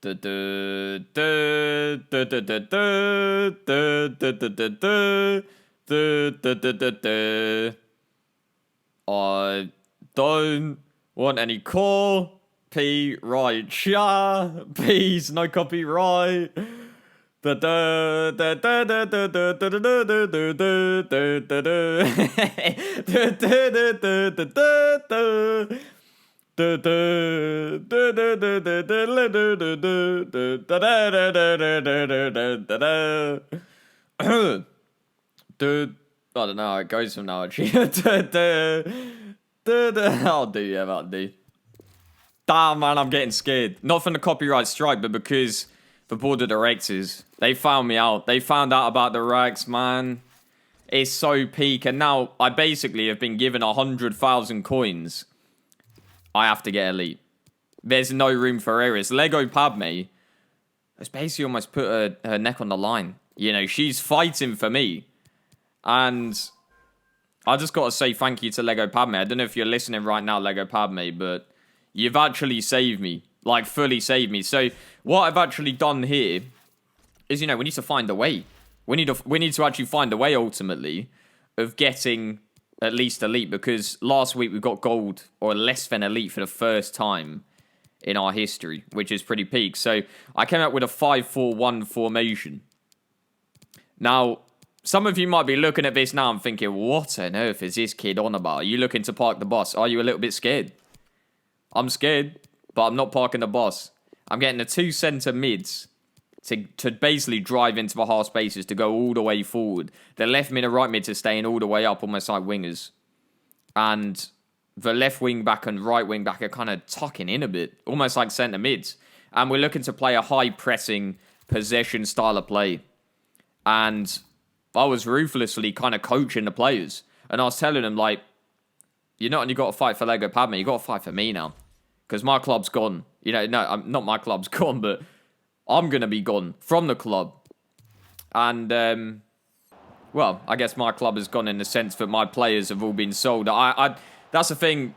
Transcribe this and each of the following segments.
I don't want any copyright. Please, no copyright. I don't know how it goes from now, actually. I'll do, yeah, that'll do. Damn, man, I'm getting scared. Not from the copyright strike, but because the board of directors, they found me out. They found out about the racks, man. It's so peak, and now I basically have been given 100,000 coins. I have to get elite. There's no room for errors. Lego Padme has basically almost put her neck on the line. You know, she's fighting for me. And I just got to say thank you to Lego Padme. I don't know if you're listening right now, Lego Padme, but you've actually saved me. Like, fully saved me. So, what I've actually done here is, you know, we need to find a way. We need to actually find a way, ultimately, of getting at least elite. Because last week we got gold, or less than elite, for the first time in our history, which is pretty peak. So, I came up with a 5-4-1 formation. Now, some of you might be looking at this now and thinking, what on earth is this kid on about? Are you looking to park the bus? Are you a little bit scared? I'm scared, but I'm not parking the bus. I'm getting the 2 centre mids to basically drive into the half spaces to go all the way forward. The left mid and right mid to staying all the way up, almost like wingers. And the left wing back and right wing back are kind of tucking in a bit, almost like centre mids. And we're looking to play a high pressing possession style of play. And I was ruthlessly kind of coaching the players. And I was telling them, like, you're not only got to fight for Lego Padme, you got to fight for me now. Because my club's gone. You know, no, not my club's gone, but I'm going to be gone from the club. And, well, I guess my club has gone in the sense that my players have all been sold. That's the thing.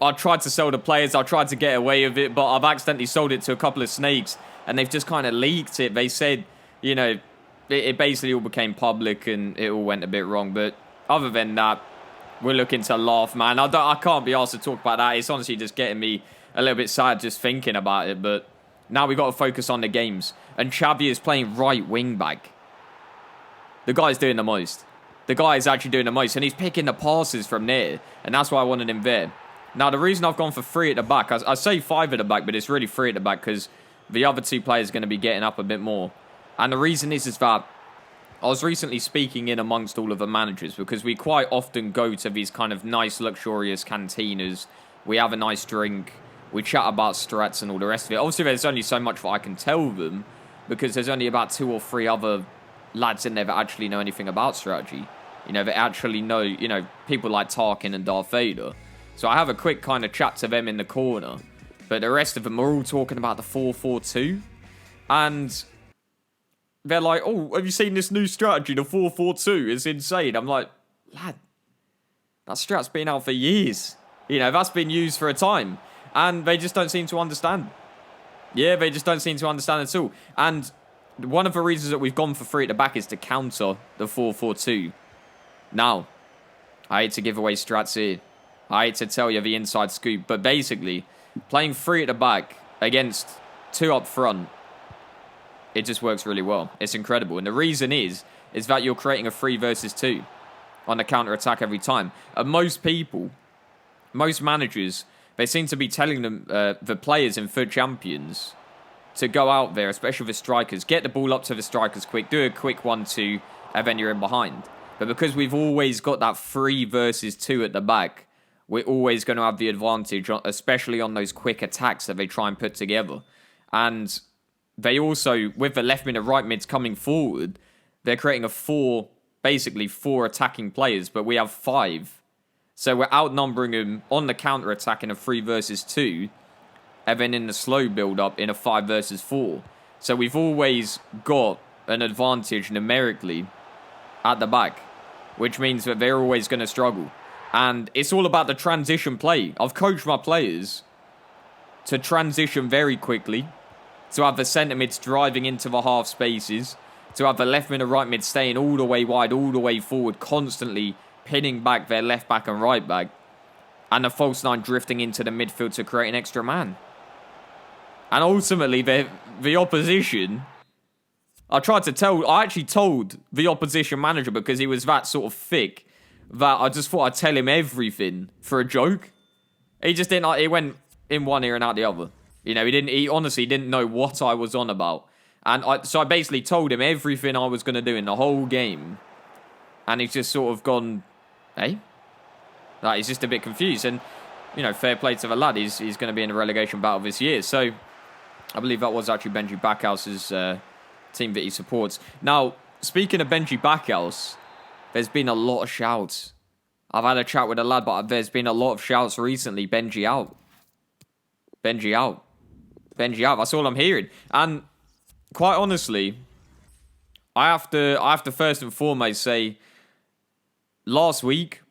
I tried to sell the players. I tried to get away with it, but I've accidentally sold it to a couple of snakes. And they've just kind of leaked it. They said, you know, it basically all became public and it all went a bit wrong. But other than that, we're looking to laugh, man. I can't be asked to talk about that. It's honestly just getting me a little bit sad just thinking about it. But now we've got to focus on the games. And Xavi is playing right wing back. The guy's doing the most. The guy is actually doing the most. And he's picking the passes from there. And that's why I wanted him there. Now, the reason I've gone for 3 at the back, I say 5 at the back, but it's really 3 at the back because the other 2 players are going to be getting up a bit more. And the reason is that I was recently speaking in amongst all of the managers because we quite often go to these kind of nice, luxurious cantinas. We have a nice drink. We chat about strats and all the rest of it. Obviously, there's only so much that I can tell them because there's only about 2 or 3 other lads in there that actually know anything about strategy. You know, that actually know, you know, people like Tarkin and Darth Vader. So I have a quick kind of chat to them in the corner. But the rest of them are all talking about the 4-4-2. And they're like, oh, have you seen this new strategy, the 4-4-2? It's insane. I'm like, lad, that strat's been out for years. You know, that's been used for a time. And they just don't seem to understand. Yeah, they just don't seem to understand at all. And one of the reasons that we've gone for 3 at the back is to counter the 4-4-2. Now, I hate to give away strats here. I hate to tell you the inside scoop. But basically, playing 3 at the back against 2 up front, it just works really well. It's incredible. And the reason is that you're creating a 3 versus 2 on the counter-attack every time. And most people, most managers, they seem to be telling them, the players in FUT Champions, to go out there, especially the strikers, get the ball up to the strikers quick, do a quick 1-2, and then you're in behind. But because we've always got that 3 versus 2 at the back, we're always going to have the advantage, especially on those quick attacks that they try and put together. And they also, with the left mid and right mids coming forward, they're creating basically 4 attacking players, but we have 5. So we're outnumbering them on the counter-attack in a 3 versus 2, and then in the slow build-up in a 5 versus 4. So we've always got an advantage numerically at the back, which means that they're always going to struggle. And it's all about the transition play. I've coached my players to transition very quickly, to have the centre mids driving into the half spaces, to have the left mid and right mid staying all the way wide, all the way forward, constantly pinning back their left back and right back, and the false nine drifting into the midfield to create an extra man. And ultimately, the opposition, I actually told the opposition manager, because he was that sort of thick, that I just thought I'd tell him everything for a joke. He just didn't, he went in one ear and out the other. You know, he honestly didn't know what I was on about. And so I basically told him everything I was going to do in the whole game. And he's just sort of gone, hey? Like, he's just a bit confused. And, you know, fair play to the lad. He's going to be in a relegation battle this year. So, I believe that was actually Mbirchy Backhouse's team that he supports. Now, speaking of Mbirchy Backhouse, there's been a lot of shouts. I've had a chat with a lad, but there's been a lot of shouts recently. Mbirchy out. Mbirchy out. Mbirchy out. That's all I'm hearing. And quite honestly, I have to first and foremost say, last week,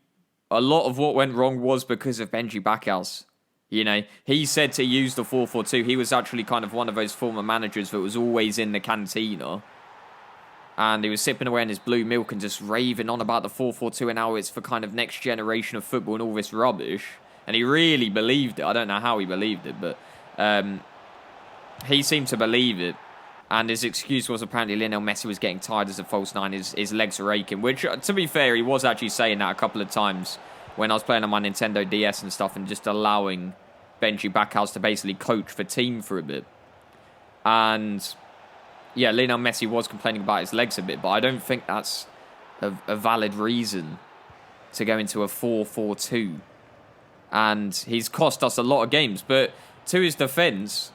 a lot of what went wrong was because of Mbirchy Backhouse. You know, he said to use the 4-4-2. He was actually kind of one of those former managers that was always in the cantina. And he was sipping away on his blue milk and just raving on about the 4-4-2 and how it's for kind of next generation of football and all this rubbish. And he really believed it. I don't know how he believed it, but he seemed to believe it. And his excuse was apparently Lionel Messi was getting tired as a false nine. His legs were aching, which, to be fair, he was actually saying that a couple of times when I was playing on my Nintendo DS and stuff, and just allowing Mbirchy Backhouse to basically coach the team for a bit. And yeah, Lionel Messi was complaining about his legs a bit, but I don't think that's a valid reason to go into a 4-4-2. And he's cost us a lot of games, but to his defence,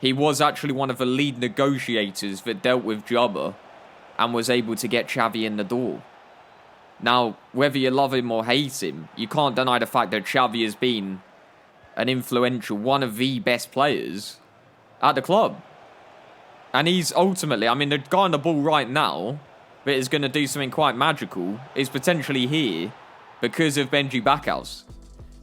he was actually one of the lead negotiators that dealt with Jabba and was able to get Xavi in the door. Now, whether you love him or hate him, you can't deny the fact that Xavi has been an influential, one of the best players at the club. And he's ultimately, I mean, the guy on the ball right now that is going to do something quite magical is potentially here because of Mbirchy Backhouse.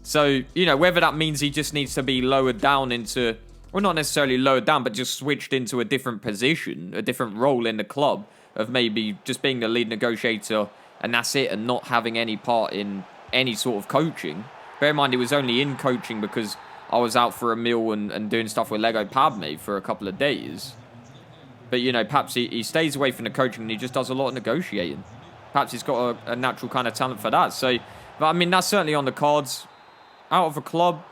So, you know, whether that means he just needs to be lowered down into, well, not necessarily lowered down, but just switched into a different position, a different role in the club of maybe just being the lead negotiator and that's it, and not having any part in any sort of coaching. Bear in mind, he was only in coaching because I was out for a meal and doing stuff with Lego Padme for a couple of days. But, you know, perhaps he stays away from the coaching and he just does a lot of negotiating. Perhaps he's got a natural kind of talent for that. So, but I mean, that's certainly on the cards. Out of a club,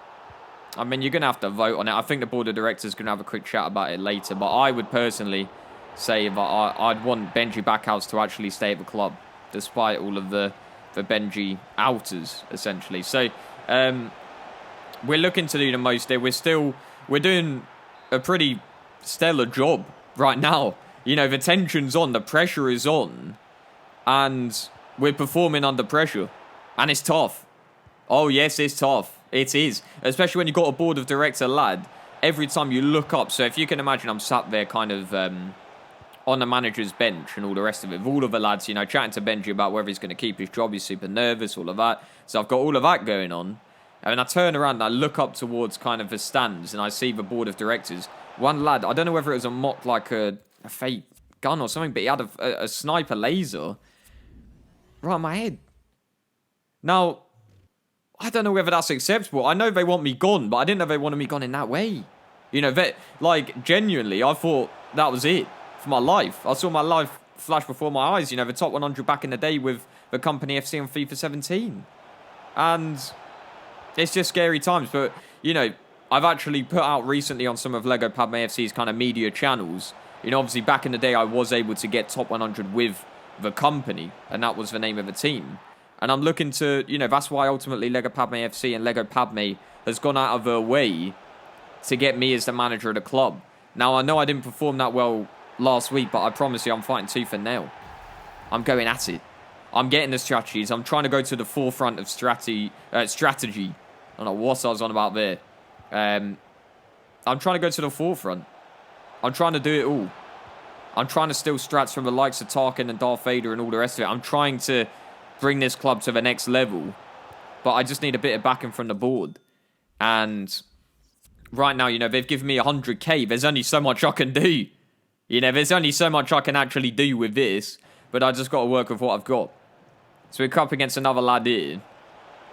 I mean, you're going to have to vote on it. I think the board of directors are going to have a quick chat about it later. But I would personally say that I'd want Mbirchy Backhouse to actually stay at the club, despite all of the Mbirchy outers, essentially. So, we're looking to do the most there. We're doing a pretty stellar job right now. You know, the tension's on, the pressure is on, and we're performing under pressure. And it's tough. Oh, yes, it's tough. It is. Especially when you've got a board of director lad. Every time you look up, so if you can imagine, I'm sat there kind of on the manager's bench and all the rest of it. With all of the lads, you know, chatting to Mbirchy about whether he's going to keep his job. He's super nervous, all of that. So I've got all of that going on. And I turn around and I look up towards kind of the stands and I see the board of directors. One lad, I don't know whether it was a mock, like a fake gun or something, but he had a sniper laser right on my head. Now, I don't know whether that's acceptable. I know they want me gone, but I didn't know they wanted me gone in that way. You know, like, genuinely, I thought that was it for my life. I saw my life flash before my eyes. You know, the top 100 back in the day with the company FC on FIFA 17. And it's just scary times. But, you know, I've actually put out recently on some of Lego Padme FC's kind of media channels. You know, obviously, back in the day, I was able to get top 100 with the company. And that was the name of the team. And I'm looking to, you know, that's why ultimately Lego Padme FC and Lego Padme has gone out of their way to get me as the manager of the club. Now, I know I didn't perform that well last week, but I promise you I'm fighting tooth and nail. I'm going at it. I'm getting the strategies. I'm trying to go to the forefront of strategy. I don't know what I was on about there. I'm trying to go to the forefront. I'm trying to do it all. I'm trying to steal strats from the likes of Tarkin and Darth Vader and all the rest of it. I'm trying to bring this club to the next level, but I just need a bit of backing from the board. And right now, you know, they've given me 100k. There's only so much I can do. You know, there's only so much I can actually do with this. But I just got to work with what I've got. So we're up against another lad here.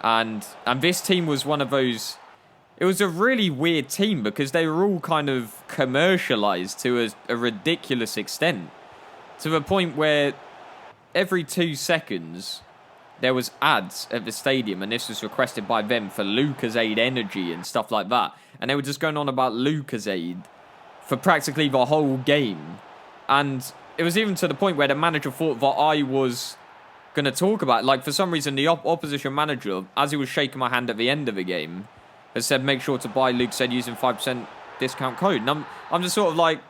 And this team was one of those... It was a really weird team because they were all kind of commercialized to a ridiculous extent. To the point where every 2 seconds there was ads at the stadium, and this was requested by them for Lucozade Energy and stuff like that. And they were just going on about Lucozade for practically the whole game. And it was even to the point where the manager thought that I was going to talk about it. Like, for some reason, the opposition manager, as he was shaking my hand at the end of the game, has said, make sure to buy Lucozade using 5% discount code. And I'm just sort of like,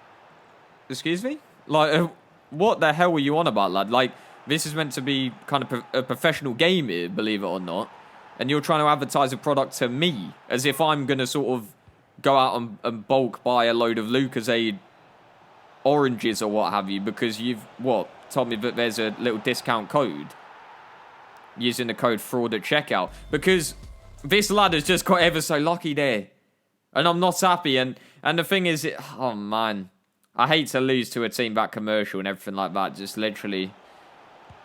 excuse me? Like, what the hell were you on about, lad? Like, this is meant to be kind of a professional game here, believe it or not. And you're trying to advertise a product to me as if I'm going to sort of go out and bulk buy a load of Lucozade oranges or what have you because you've, told me that there's a little discount code using the code fraud at checkout. Because this lad has just got ever so lucky there. And I'm not happy. And the thing is, oh man, I hate to lose to a team that commercial and everything like that. Just literally...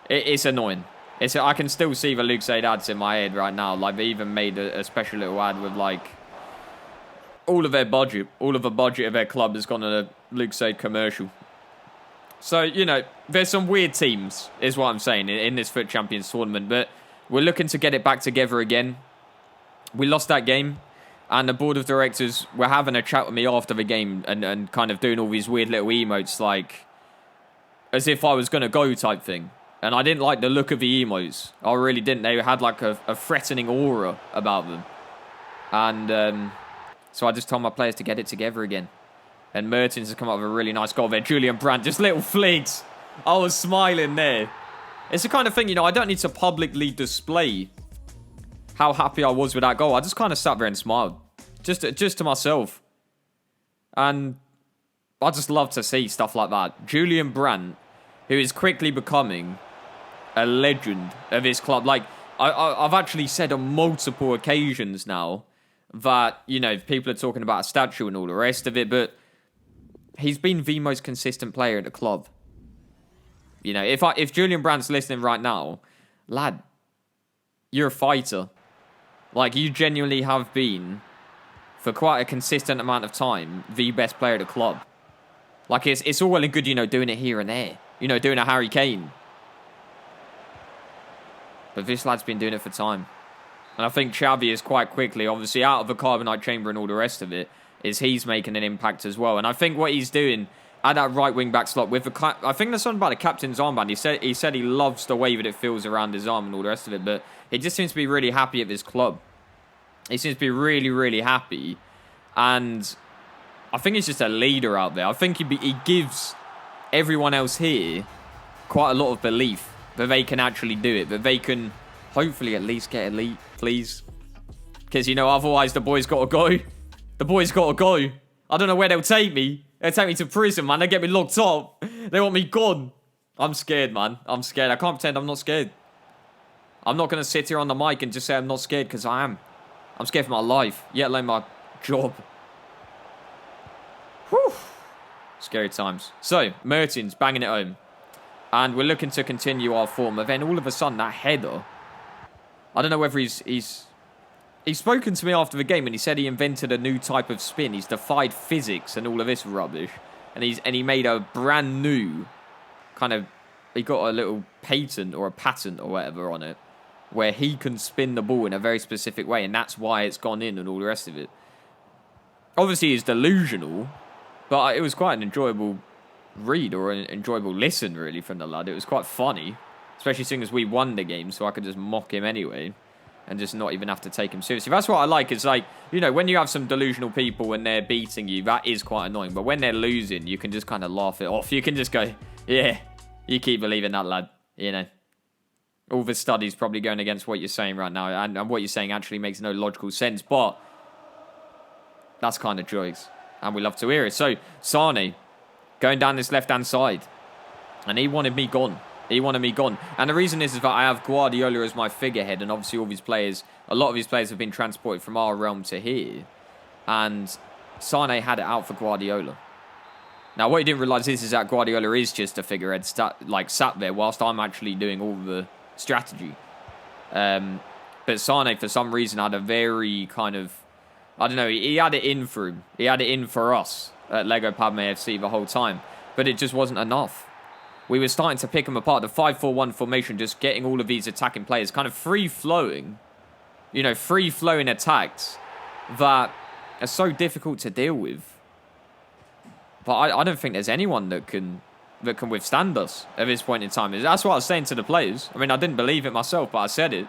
It's annoying. I can still see the Lucozade ads in my head right now. Like, they even made a special little ad with, like, all of the budget of their club has gone on a Lucozade commercial. So, you know, there's some weird teams, is what I'm saying, in this FUT Champions tournament. But we're looking to get it back together again. We lost that game. And the board of directors were having a chat with me after the game and kind of doing all these weird little emotes, like, as if I was going to go type thing. And I didn't like the look of the emotes. I really didn't. They had like a threatening aura about them. And so I just told my players to get it together again. And Mertens has come up with a really nice goal there. Julian Brandt, just little flicks. I was smiling there. It's the kind of thing, you know, I don't need to publicly display how happy I was with that goal. I just kind of sat there and smiled. Just to myself. And I just love to see stuff like that. Julian Brandt, who is quickly becoming a legend of his club. Like, I've actually said on multiple occasions now that, you know, people are talking about a statue and all the rest of it, but he's been the most consistent player at the club. You know, if Julian Brandt's listening right now, lad, you're a fighter. Like, you genuinely have been, for quite a consistent amount of time, the best player at the club. Like, it's all well and good, you know, doing it here and there. You know, doing a Harry Kane. But this lad's been doing it for time. And I think Xavi is quite quickly, obviously, out of the carbonite chamber and all the rest of it, is he's making an impact as well. And I think what he's doing at that right wing back slot with the... I think there's something about the captain's armband. He said he loves the way that it feels around his arm and all the rest of it. But he just seems to be really happy at this club. He seems to be really, really happy. And I think he's just a leader out there. I think he gives everyone else here quite a lot of belief that they can actually do it. That they can hopefully at least get elite, please. Because, you know, otherwise the boys got to go. The boys got to go. I don't know where they'll take me. They'll take me to prison, man. They'll get me locked up. They want me gone. I'm scared, man. I'm scared. I can't pretend I'm not scared. I'm not going to sit here on the mic and just say I'm not scared, because I am. I'm scared for my life, yet alone my job. Whew. Scary times. So, Mertens banging it home. And we're looking to continue our form. But then all of a sudden, that header... I don't know whether he's spoken to me after the game and he said he invented a new type of spin. He's defied physics and all of this rubbish. And he made a brand new kind of... He got a little patent or whatever on it. Where he can spin the ball in a very specific way. And that's why it's gone in and all the rest of it. Obviously, he's delusional. But it was quite an enjoyable read or an enjoyable listen, really, from the lad. It was quite funny. Especially seeing as we won the game, so I could just mock him anyway. And just not even have to take him seriously. That's what I like. It's like, you know, when you have some delusional people and they're beating you, that is quite annoying. But when they're losing, you can just kind of laugh it off. You can just go, yeah, you keep believing that, lad. You know. All the studies probably going against what you're saying right now. And what you're saying actually makes no logical sense. But that's kind of jokes. And we love to hear it. So, Sane, going down this left-hand side. And he wanted me gone. He wanted me gone. And the reason is that I have Guardiola as my figurehead. And obviously all these players, a lot of these players have been transported from our realm to here. And Sane had it out for Guardiola. Now, what you didn't realise is that Guardiola is just a figurehead sat there whilst I'm actually doing all the strategy. But Sane, for some reason, had a very kind of... I don't know, he had it in for him. He had it in for us at Lego Padme FC the whole time. But it just wasn't enough. We were starting to pick them apart. The 5-4-1 formation, just getting all of these attacking players kind of free-flowing. You know, free-flowing attacks that are so difficult to deal with. But I don't think there's anyone that can withstand us at this point in time. That's what I was saying to the players. I mean, I didn't believe it myself, but I said it.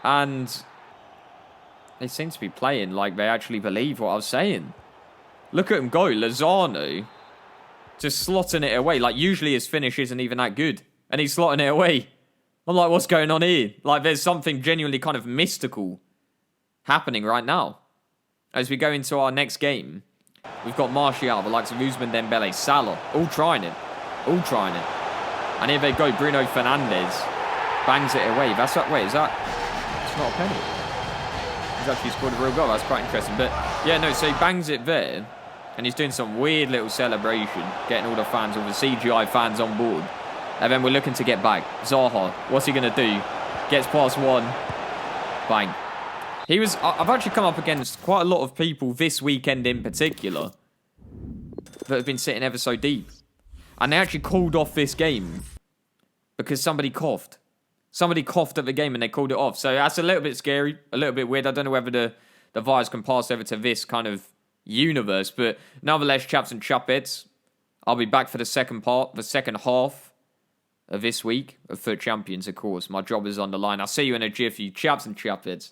And they seem to be playing like they actually believe what I was saying. Look at him go. Lozano just slotting it away. Like, usually his finish isn't even that good. And he's slotting it away. I'm like, what's going on here? Like, there's something genuinely kind of mystical happening right now. As we go into our next game, we've got Martial, the likes of Ousmane Dembele, Salah, all trying it. All trying it. And here they go, Bruno Fernandes bangs it away. That's that. Wait, is that... It's not a penalty. He's actually scored a real goal. That's quite interesting. But, yeah, no, so he bangs it there. And he's doing some weird little celebration, getting all the fans, all the CGI fans on board. And then we're looking to get back. Zaha, what's he going to do? Gets past one. Bang. I've actually come up against quite a lot of people this weekend in particular that have been sitting ever so deep. And they actually called off this game because somebody coughed. Somebody coughed at the game and they called it off. So that's a little bit scary, a little bit weird. I don't know whether the virus can pass over to this kind of universe. But nonetheless, chaps and chapheads, I'll be back for the second half of this week of FUT Champions, of course. My job is on the line. I'll see you in a jiffy, chaps and chapheads.